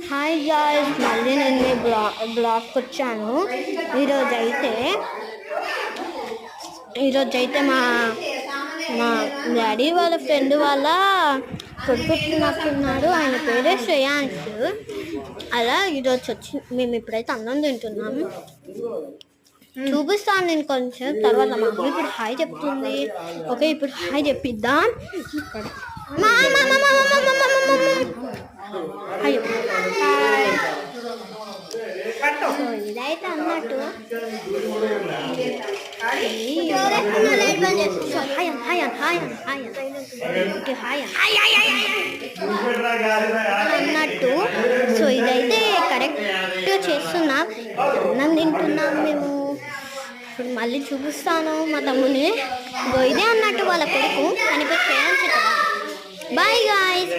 Hi guys, మళ్ళీ నేను మీ బ్లాగ్కి వచ్చాను. ఈరోజైతే మా మా డాడీ వాళ్ళ ఫ్రెండ్ వాళ్ళ కొడుకున్నట్టున్నాడు. ఆయన పేరే శ్రేయాంశ్. అలా ఈరోజు వచ్చి మేము ఇప్పుడైతే అన్నం తింటున్నాము. చూపిస్తాను నేను కొంచెం తర్వాత. మా అమ్మ ఇప్పుడు హాయ్ చెప్తుంది. ఓకే, ఇప్పుడు హాయ్ చెప్పిద్దాం. ఇదైతే అన్నట్టు అన్నట్టు. సో ఇదైతే కరెక్ట్ చేస్తున్నా. అన్నం తింటున్నాం మేము. ఇప్పుడు మళ్ళీ చూపిస్తాను మా తమ్ముని. ఇదే అన్నట్టు వాళ్ళ కొడుకు అని పేరు. Bye guys.